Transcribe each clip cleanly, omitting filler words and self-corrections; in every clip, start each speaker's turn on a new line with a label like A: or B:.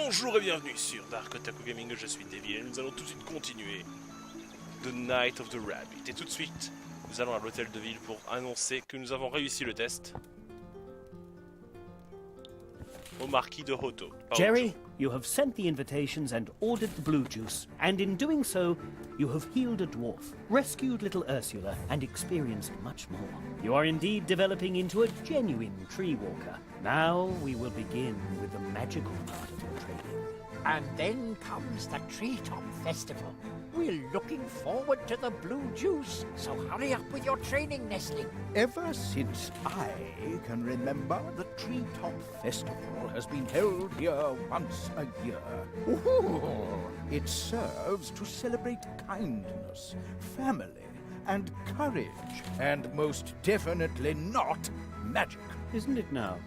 A: Bonjour et bienvenue sur DarkOtaku Gaming, je suis Devient et nous allons tout de suite continuer The Night of the Rabbit. Et tout de suite, nous allons à l'hôtel de ville pour annoncer que nous avons réussi le test au marquis de Hoto.
B: Jerry, you have sent the invitations and ordered the blue juice, and in doing so, you have healed a dwarf, rescued little Ursula, and experienced much more. You are indeed developing into a genuine tree walker. Now we will begin with the magical part of your training.
C: And then comes the Treetop Festival. We're looking forward to the blue juice, so hurry up with your training, Nestling.
D: Ever since I can remember, the Treetop Festival has been held here once a year. Ooh, it serves to celebrate kindness, family, and courage, and most definitely not magic.
B: Isn't it now?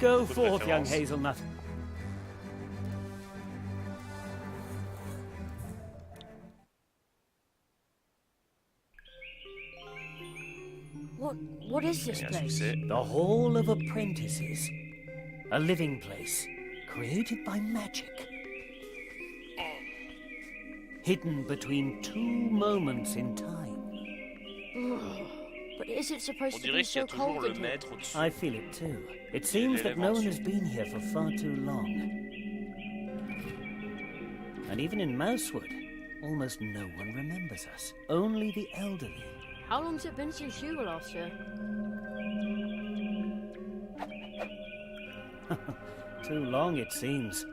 B: Go forth, young hazelnut.
E: What is this place?
B: The Hall of Apprentices. A living place, created by magic. Hidden between two moments in time.
E: But is it supposed to be so cold in here?
B: I feel it too. It seems that no one has been here for far too long. And even in Mousewood, almost no one remembers us. Only the elderly.
E: How long's it been since you were last here?
B: Too long, it seems.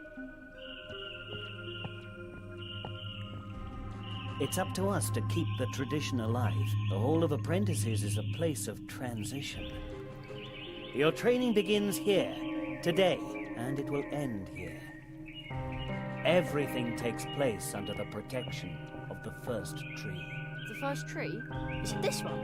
B: It's up to us to keep the tradition alive. The Hall of Apprentices is a place of transition. Your training begins here, today, and it will end here. Everything takes place under the protection of the first tree.
E: The first tree? Is it this one?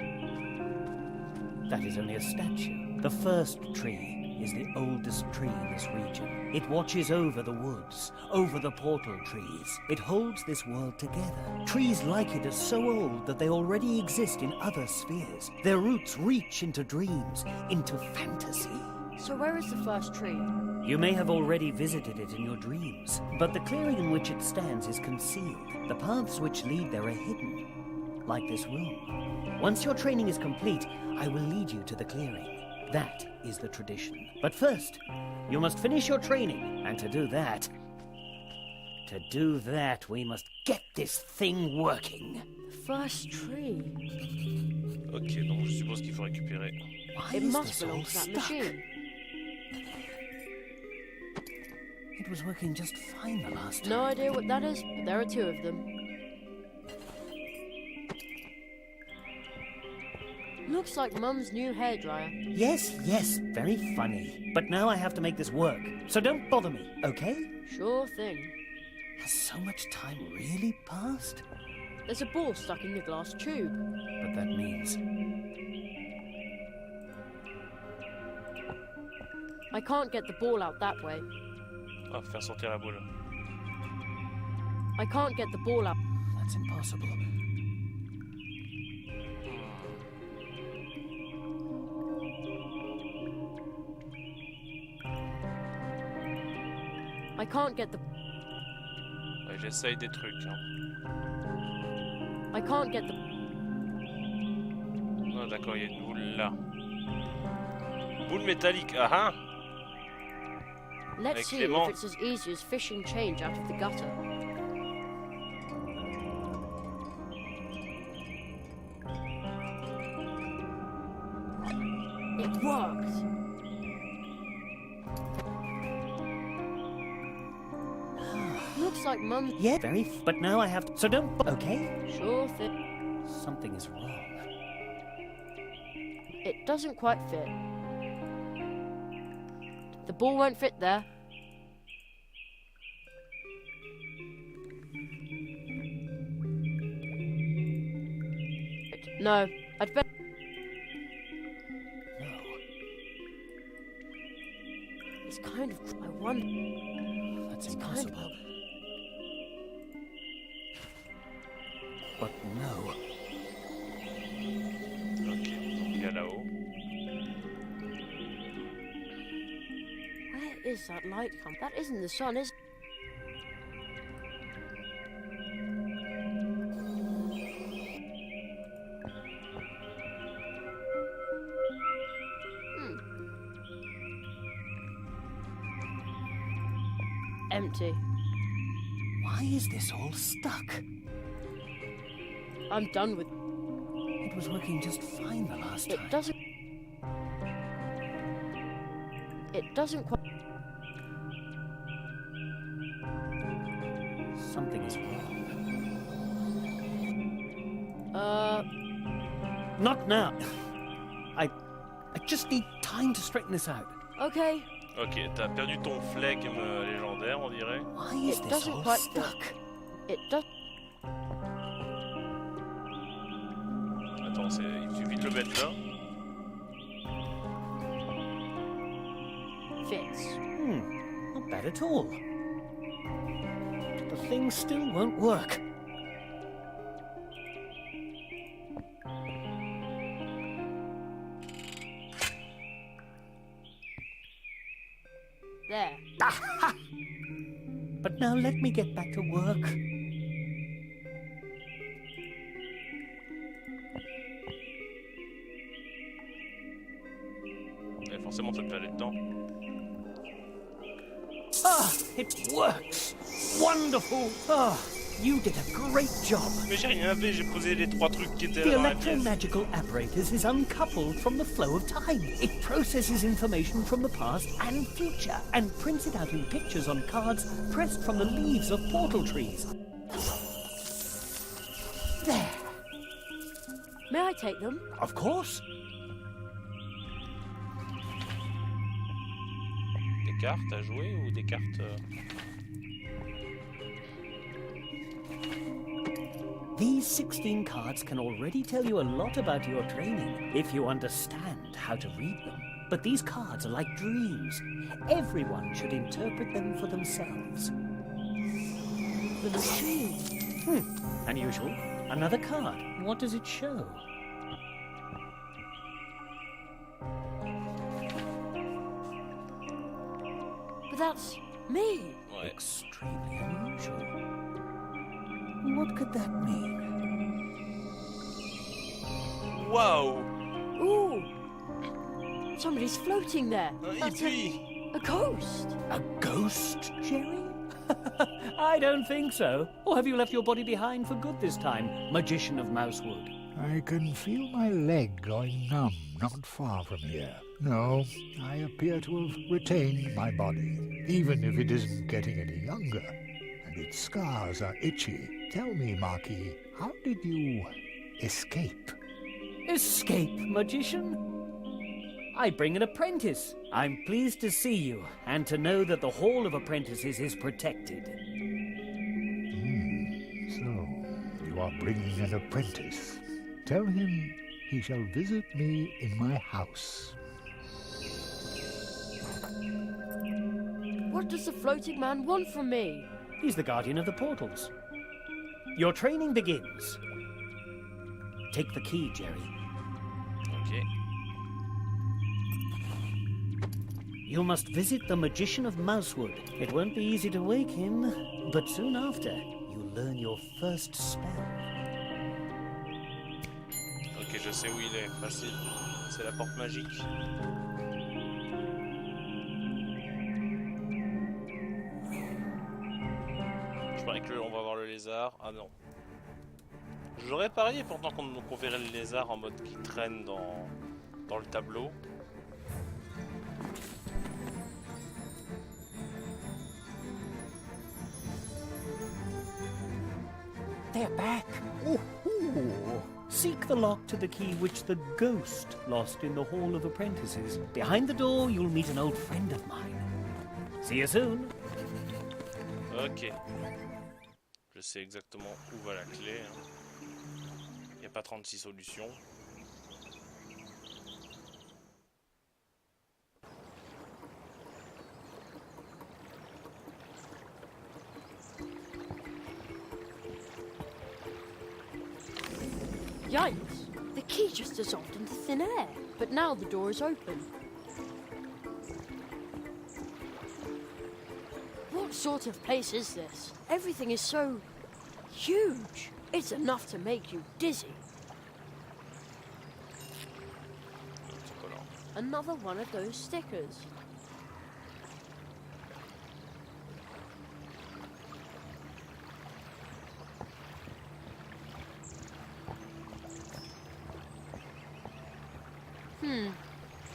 B: That is only a statue. The first tree is the oldest tree in this region. It watches over the woods, over the portal trees. It holds this world together. Trees like it are so old that they already exist in other spheres. Their roots reach into dreams, into fantasy.
E: So where is the first tree?
B: You may have already visited it in your dreams, but the clearing in which it stands is concealed. The paths which lead there are hidden, like this room. Once your training is complete, I will lead you to the clearing. That is the tradition. But first, you must finish your training, and to do that, we must get this thing working.
E: The first tree?
A: Ok, donc je suppose qu'il faut récupérer.
B: Why
E: It
B: is
E: must
B: this
E: belong
B: all
E: to that
B: stuck?
E: machine.
B: It was working just fine the last time.
E: No idea what that is, but there are two of them. Looks like Mum's new hairdryer.
B: Yes, very funny. But now I have to make this work, so don't bother me, okay?
E: Sure thing.
B: Has so much time really passed?
E: There's a ball stuck in the glass tube.
B: But that means...
E: I can't get the ball out that way.
A: Ah, faire sortir la boule.
E: I can't get the ball out.
B: That's impossible.
E: I can't get the...
A: Ouais, j'essaye des trucs. Hein.
E: I can't get the...
A: Non, d'accord, il y a une boule là. Boule métallique, ah ah.
E: Let's see
A: Clément.
E: if it's as easy as fishing change out of the gutter. It worked! Looks like Mum...
B: Yeah, but now I have to... So don't... Okay?
E: Sure thing.
B: Something is wrong.
E: It doesn't quite fit. The ball won't fit there. No, I'd better...
B: No.
E: It's kind of... I wonder...
B: That's
E: It's
B: impossible.
E: kind of...
B: But no.
A: Ok,
E: is that light come? That isn't the sun, is it? Empty.
B: Why is this all stuck?
E: I'm done with...
B: It was working just fine the last time.
E: It doesn't quite...
B: Something is wrong. Not now. I just need time to straighten this out.
E: Okay.
A: Ok, t'as perdu ton flegme légendaire, on dirait.
B: Why is this
E: doesn't
B: all
E: quite
B: stuck?
E: It does...
A: Attends, il suffit de le mettre là.
E: Fits.
B: Not bad at all. The thing still won't work.
E: There.
B: But now let me get back to work.
A: Et forcément, ça te fait aller dedans.
B: Ah, it works! Wonderful! Ah, you did a great job.
A: Mais j'ai rien fait, j'ai posé les 3 trucs qui étaient
B: The
A: là dans la pièce.
B: electromagical apparatus is uncoupled from the flow of time. It processes information from the past and future and prints it out in pictures on cards pressed from the leaves of portal trees. There.
E: May I take them?
B: Of course.
A: Des cartes à jouer ou des cartes...
B: These 16 cards can already tell you a lot about your training, if you understand how to read them. But these cards are like dreams. Everyone should interpret them for themselves.
E: The machine.
B: Unusual. Another card. What does it show?
E: But that's me.
A: Ouais.
B: Extremely unusual. What could that mean?
A: Waouh!
E: Ooh. Somebody's floating there.
A: Et
E: That's
A: puis...
E: a ghost.
B: A ghost, Jerry? I don't think so. Or have you left your body behind for good this time, magician of Mousewood?
F: I can feel my leg going numb not far from here. No, I appear to have retained my body, even if it isn't getting any younger, and its scars are itchy. Tell me, Marquis, how did you escape?
B: Escape, magician? I bring an apprentice. I'm pleased to see you, and to know that the Hall of Apprentices is protected.
F: So, you are bringing an apprentice. Tell him he shall visit me in my house.
E: What does the floating man want from me?
B: He's the guardian of the portals. Your training begins. Take the key, Jerry.
A: Ok.
B: You must visit the magician of Mousewood. It won't be easy to wake him, but soon after, you'll learn your first spell.
A: Ok, je sais où il est. Facile. C'est la porte magique. Je parie que on va voir le lézard. Ah non. J'aurais parié pourtant qu'on verrait le lézard en mode qui traîne dans le tableau.
B: They're back. Ooh. Seek the lock to the key which the ghost lost in the Hall of Apprentices. Behind the door, you'll meet an old friend of mine. See you soon.
A: Ok. Je sais exactement où va la clé. Il n'y a pas 36 solutions.
E: Yikes! The key just dissolved into thin air. But now the door is open. sort of place is this? Everything is so huge. It's enough to make you dizzy. Another one of those stickers.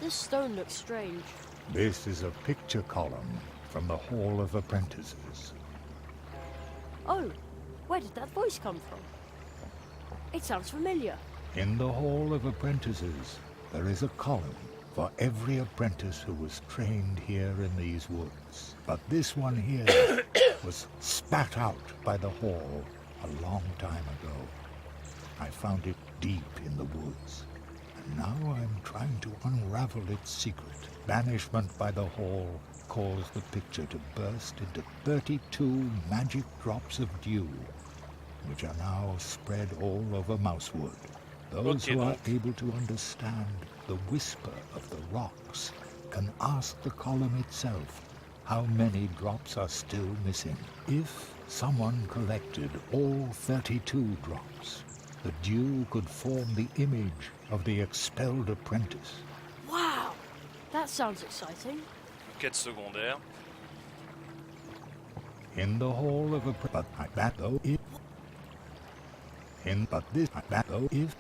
E: This stone looks strange.
F: This is a picture column from the Hall of Apprentices.
E: Oh, where did that voice come from? It sounds familiar.
F: In the Hall of Apprentices, there is a column for every apprentice who was trained here in these woods. But this one here was spat out by the Hall a long time ago. I found it deep in the woods, and now I'm trying to unravel its secret. Banishment by the Hall caused the picture to burst into 32 magic drops of dew, which are now spread all over Mousewood. Those who are able to understand the whisper of the rocks can ask the column itself how many drops are still missing. If someone collected all 32 drops, the dew could form the image of the expelled apprentice.
E: Wow, that sounds exciting.
A: Quête secondaire.
F: In the Hall of Apprentices, but I bet though if in but this I bet though if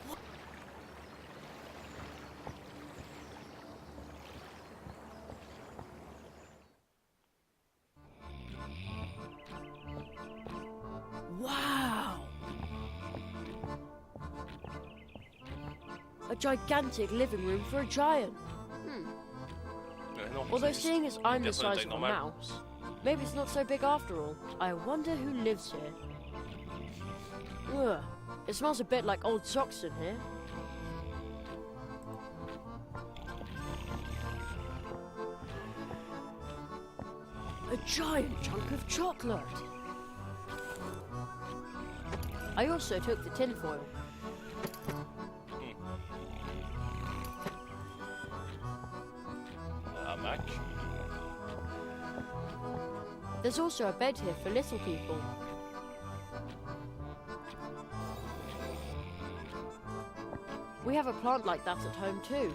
E: Wow! A gigantic living room for a giant.
A: Non,
E: Although seeing as I'm the
A: personne
E: size
A: taille
E: of a
A: normale.
E: mouse, maybe it's not so big after all. I wonder who lives here. Ugh, it smells a bit like old socks in here. A giant chunk of chocolate. I also took the tinfoil.
A: Hamac.
E: There's also a bed here for little people. We have a plant like that at home too.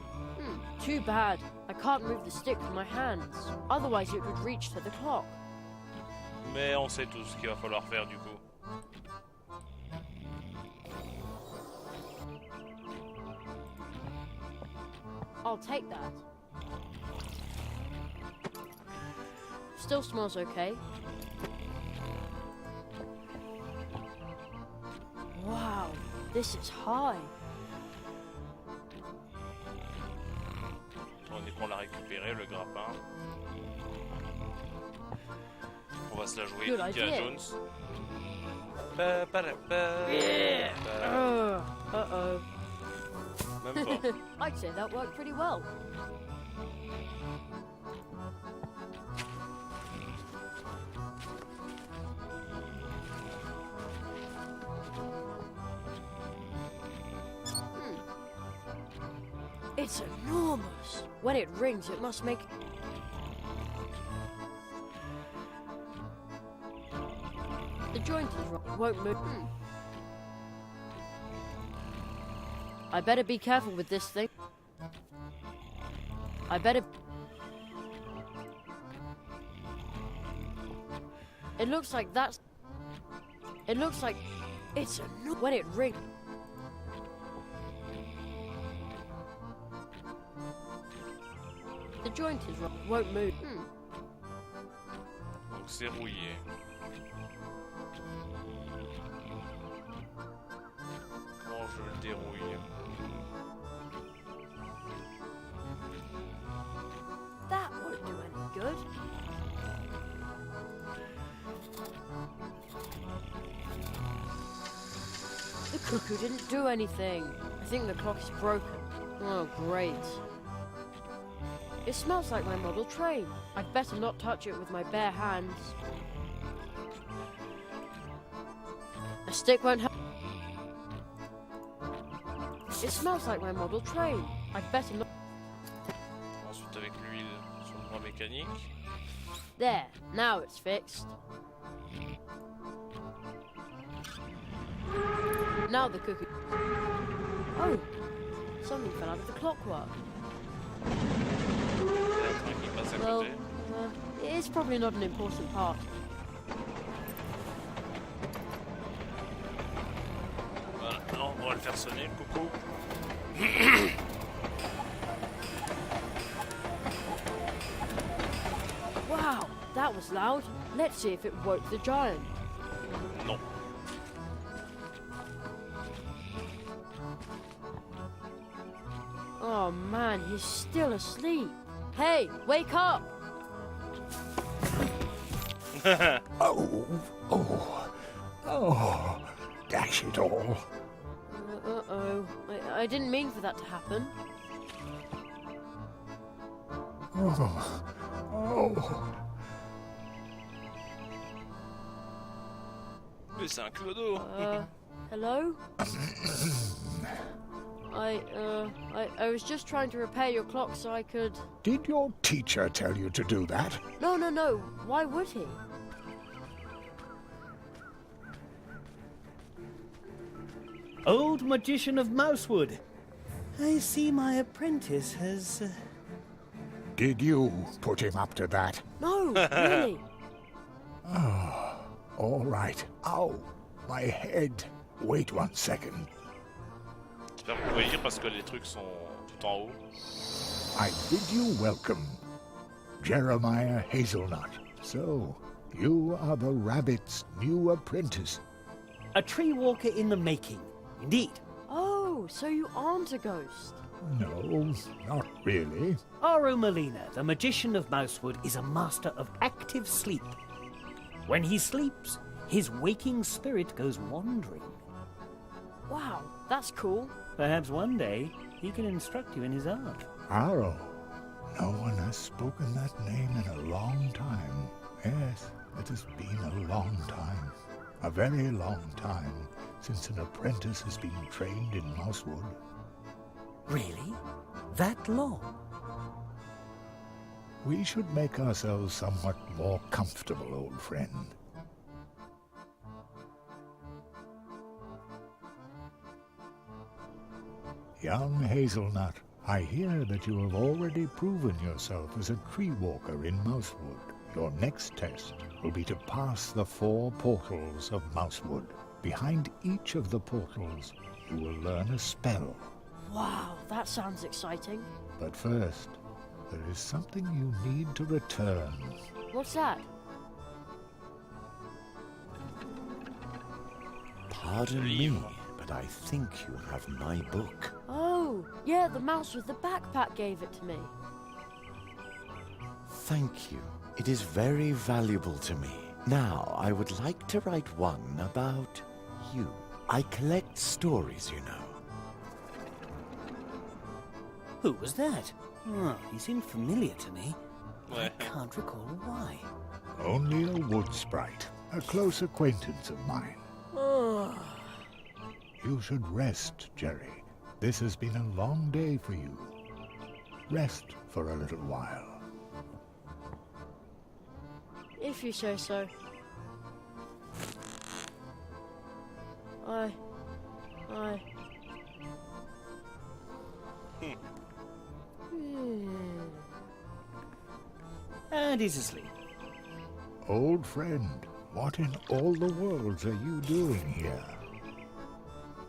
E: Too bad. I can't move the stick with my hands. Otherwise it would reach to the clock.
A: Mais on sait tout ce qu'il va falloir faire du coup.
E: I'll take that. Still smells okay. Wow, this is high.
A: On est pour la récupérer, le grappin. On va se la jouer
E: Good
A: Indiana
E: idea.
A: Jones. Pa, pa, pa, pa,
E: Yeah.
A: pa.
E: Uh-oh.
A: Même pas.
E: I'd say that worked pretty well. It's enormous. When it rings, it must make... The joint is wrong. Won't move. I better be careful with this thing. I better... It looks like that's... It looks like... It's when it rings. The joint is wrong. Won't move.
A: Donc c'est rouillé. Comment je le dérouille?
E: That won't do any good. The cuckoo didn't do anything. I think the clock is broken. Oh, great. It smells like my model train. I'd better not touch it with my bare hands. A stick won't help. It smells like my model train. I'd better not...
A: Ensuite avec l'huile sur le bras mécanique.
E: There, now it's fixed. Now the cuckoo... Oh, something fell out of the clockwork.
A: Qui passe à
E: Well,
A: côté.
E: it's probably not an important part.
A: Voilà, non, on va le faire sonner, le coucou.
E: Wow, that was loud. Let's see if it woke the giant.
A: Non.
E: Oh man, he's still asleep. Hey, wake up!
F: Oh, dash it all.
E: Uh-oh. I didn't mean for that to happen.
A: Mais c'est un clodo.
E: Hello? I was just trying to repair your clock so I could...
F: Did your teacher tell you to do that?
E: No. Why would he?
B: Old magician of Mousewood. I see my apprentice has...
F: Did you put him up to that?
E: No, really.
F: All right. Ow, my head. Wait 1 second.
A: J'espère que vous pouvez lire parce que les trucs sont tout en haut.
F: I bid you welcome, Jeremiah Hazelnut. So, you are the rabbit's new apprentice.
B: A tree walker in the making. Indeed.
E: Oh, so you aren't a ghost.
F: No, not really.
B: Aru Molina, the magician of Mousewood, is a master of active sleep. When he sleeps, his waking spirit goes wandering.
E: Wow, that's cool.
B: Perhaps one day he can instruct you in his art.
F: Aro. No one has spoken that name in a long time. Yes, it has been a long time. A very long time since an apprentice has been trained in Mousewood.
B: Really? That long?
F: We should make ourselves somewhat more comfortable, old friend. Young Hazelnut, I hear that you have already proven yourself as a tree walker in Mousewood. Your next test will be to pass the 4 portals of Mousewood. Behind each of the portals, you will learn a spell.
E: Wow, that sounds exciting.
F: But first, there is something you need to return.
E: What's that?
G: Pardon me, but I think you have my book.
E: Oh, yeah, the mouse with the backpack gave it to me.
G: Thank you. It is very valuable to me. Now, I would like to write one about you. I collect stories, you know.
B: Who was that? Oh, he seemed familiar to me. I
A: Ouais.
B: can't recall why.
F: Only a wood sprite, a close acquaintance of mine. You should rest, Jerry. This has been a long day for you. Rest for a little while.
E: If you say so. I...
B: And he's asleep.
F: Old friend, what in all the worlds are you doing here?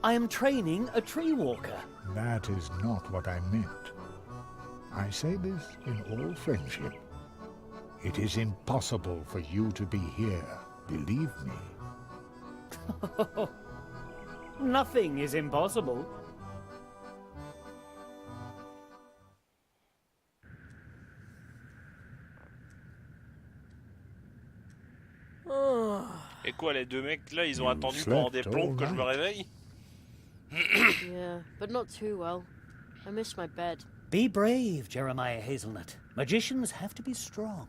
B: I am training a tree walker.
F: That is not what I meant. I say this in all friendship. It is impossible for you to be here, believe me.
B: Nothing is impossible.
A: Et quoi, les deux mecs là, ils ont attendu pendant des plombs que je me réveille?
E: Yeah, but not too well. I miss my bed.
B: Be brave, Jeremiah Hazelnut. Magicians have to be strong.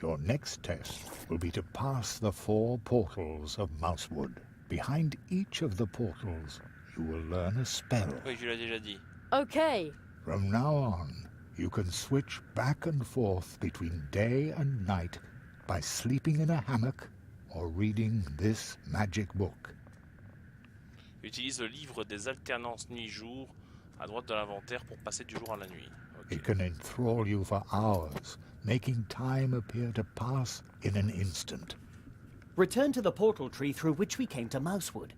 F: Your next test will be to pass the 4 portals of Mousewood. Behind each of the portals, you will learn a spell.
A: Oui, je l'ai déjà dit.
E: Okay.
F: From now on, You can switch back and forth between day and night by sleeping in a hammock or reading this magic book.
A: Utilise le livre des alternances nuit-jour à droite de l'inventaire pour passer du jour à la nuit. Okay.
F: It can enthrall you for hours, making time appear to pass in an instant.
B: Return to the portal tree through which we came to Mousewood.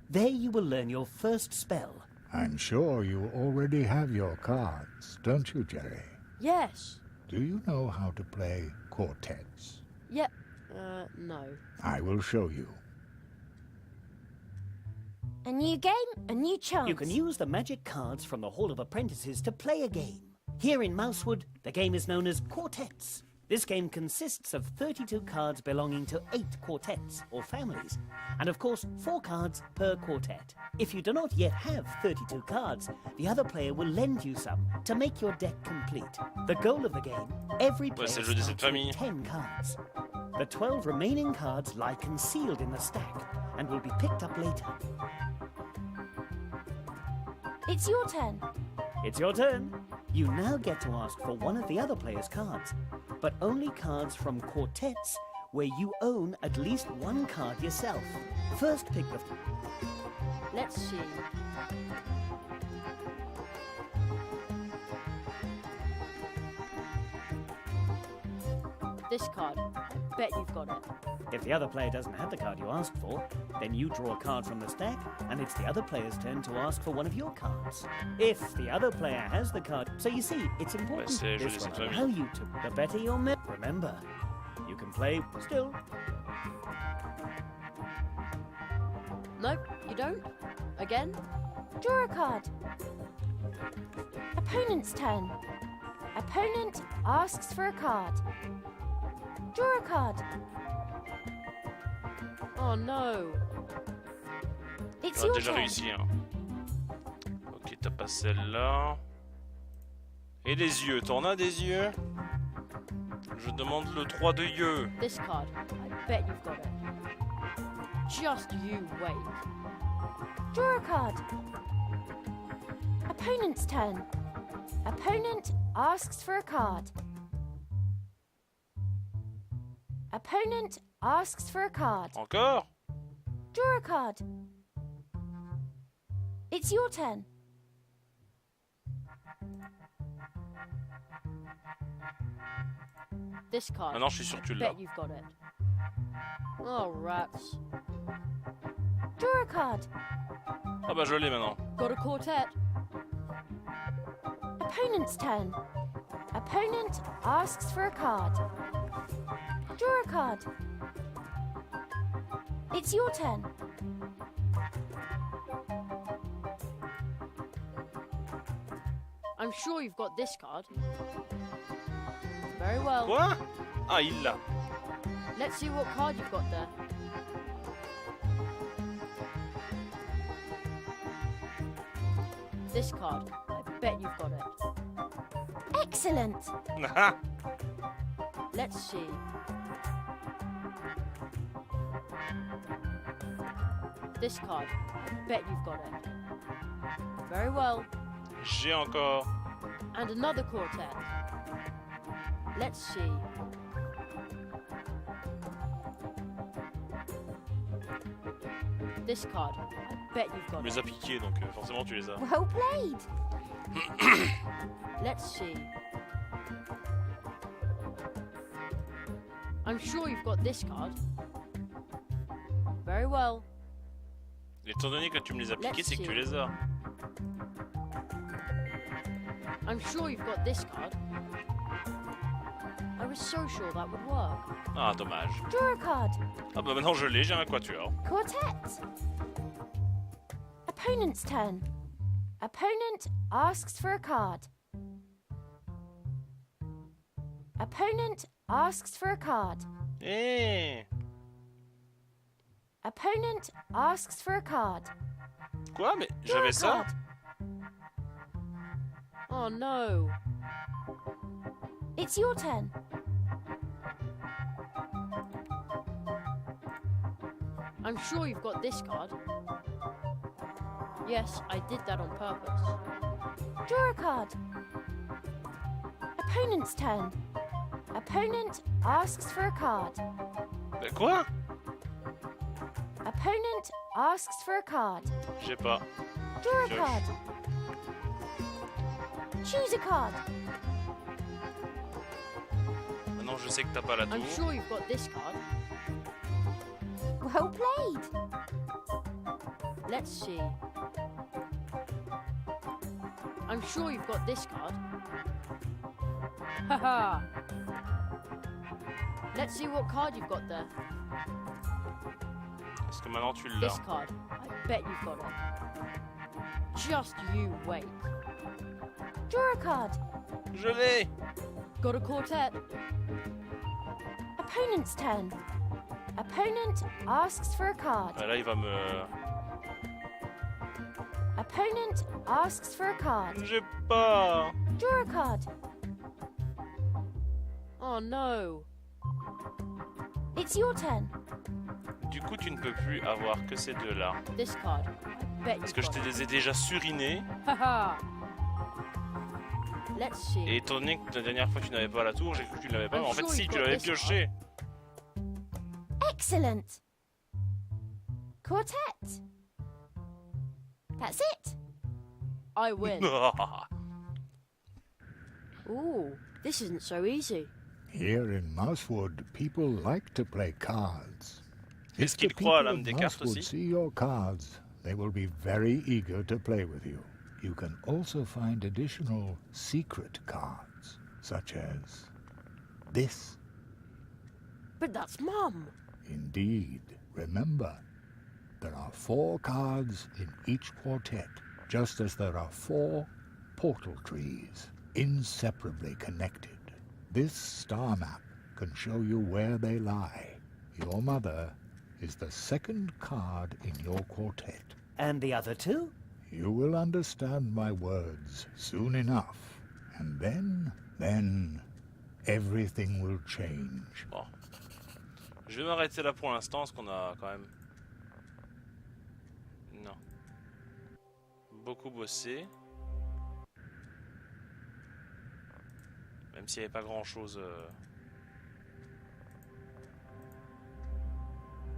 B: There you will learn your first spell.
F: I'm sure you already have your cards, don't you, Jerry?
E: Yes.
F: Do you know how to play quartets?
E: Yep. No.
F: I will show you.
H: A new game, a new chance.
B: You can use the magic cards from the Hall of Apprentices to play a game. Here in Mousewood, the game is known as quartets. This game consists of 32 cards belonging to 8 quartets, or families, and of course 4 cards per quartet. If you do not yet have 32 cards, the other player will lend you some to make your deck complete. The goal of the game, every player
A: c'est le jeu de cette
B: starts
A: famille.
B: with 10 cards. The 12 remaining cards lie concealed in the stack and will be picked up later.
H: It's your turn.
B: It's your turn. You now get to ask for one of the other player's cards, but only cards from quartets where you own at least one card yourself. First pick the...
E: Let's see. This card. I bet you've got it.
B: If the other player doesn't have the card you asked for, then you draw a card from the stack, and it's the other player's turn to ask for one of your cards. If the other player has the card... So you see, it's important
A: c'est le jeu
B: this
A: de
B: will
A: cette
B: allow you to... The better your... Remember, you can play still.
E: Nope, you don't. Again?
H: Draw a card. Opponent's turn. Opponent asks for a card. Draw a card.
E: Oh no.
H: It's
A: On a
H: your
A: déjà
H: turn.
A: réussi, hein. Ok, t'as pas celle-là. Et les yeux, t'en as des yeux? Je demande le 3 de yeux.
E: This card. I bet you've got it. Just you wait.
H: Draw a card. Opponent's turn. Opponent asks for a card. Opponent asks for a card.
A: Encore?
H: Draw a card. It's your turn.
E: This card.
A: Maintenant, je suis sûr que tu
E: I
A: l'as.
E: bet you've got it. Oh, rats.
H: Draw a card.
A: Ah bah je l'ai maintenant.
E: Got a quartet.
H: Opponent's turn. Opponent asks for a card. Draw a card. It's your turn.
E: I'm sure you've got this card. Very well.
A: Quoi? Ah, il l'a.
E: Let's see what card you've got there. This card. I bet you've got it.
H: Excellent.
E: Let's see. This card. I bet you've got it. Very well.
A: J'ai encore.
E: And another quartet. Let's see. This card. I bet you've
A: Tu
E: got
A: me les
E: it.
A: as piqués, donc forcément tu les as.
H: Well played.
E: Let's see. I'm sure you've got this card. Very well.
A: Étant donné que tu me les as piqués,
E: Let's
A: c'est que tu
E: see.
A: les as.
E: I'm sure you've got this card. I was so sure that would work.
A: Ah, dommage.
H: Draw a card.
A: Ah bah maintenant je l'ai, j'ai un quatuor.
H: Quartet. Opponent's turn. Opponent asks for a card. Opponent asks for a card.
A: Eh.
H: Opponent asks for a card.
A: Quoi? Mais
H: Draw
A: j'avais
H: a
A: ça?
H: card.
E: Oh no.
H: It's your turn.
E: I'm sure you've got this card. Yes, I did that on purpose.
H: Draw a card. Opponent's turn. Opponent asks for a card.
A: Bah quoi?
H: Opponent asks for a card.
A: Je sais pas.
H: Draw a
A: Pioche.
H: card. Choose a card.
A: Maintenant je sais que t'as pas la tour.
E: I'm sure you've got this card.
H: Well played.
E: Let's see. I'm sure you've got this card. Haha. Let's see what card you've got there.
A: Est-ce que maintenant tu l'as?
E: This card. I bet you've got it. Just you wait.
H: Draw a card.
A: Je l'ai!
E: Got a quartet.
H: Opponent's turn. Opponent asks for a card.
A: Ah, là il va me...
H: Opponent asks for a card.
A: J'ai pas...
H: Draw a card.
E: Oh no.
H: It's your turn.
A: Du coup tu ne peux plus avoir que ces deux-là.
E: This card. I bet
A: Parce
E: you've
A: que je
E: got
A: te
E: it.
A: les ai déjà surinés.
E: Haha. Let's see.
A: Et étant donné que la dernière fois tu n'avais pas la tour, j'ai cru que tu ne l'avais pas. Mais en fait
E: sure
A: si,
E: you've
A: tu
E: got
A: l'avais
E: this
A: pioché.
H: Excellent. Quartet. That's it.
E: I win. Ooh, this isn't so easy.
F: Here in Mousewood, people like to play cards.
A: Est-ce
F: If the
A: qu'il croit à
F: people
A: l'âme
F: of
A: des cartes
F: Mousewood
A: aussi?
F: see your cards, they will be very eager to play with you. You can also find additional secret cards, such as this.
E: But that's Mum.
F: Indeed. Remember, there are 4 cards in each quartet, just as there are 4 portal trees, inseparably connected. This star map can show you where they lie. Your mother is the second card in your quartet.
B: And the other two?
F: You will understand my words soon enough, and then everything will change.
A: Bon. Je vais m'arrêter là pour l'instant, parce qu'on a quand même... Non. Beaucoup bossé. Même s'il n'y avait pas grand chose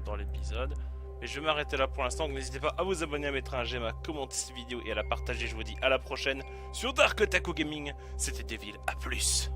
A: dans l'épisode. Mais je vais m'arrêter là pour l'instant, donc n'hésitez pas à vous abonner, à mettre un j'aime, à commenter cette vidéo et à la partager. Je vous dis à la prochaine sur DarkOtaku Gaming. C'était Devil, à plus.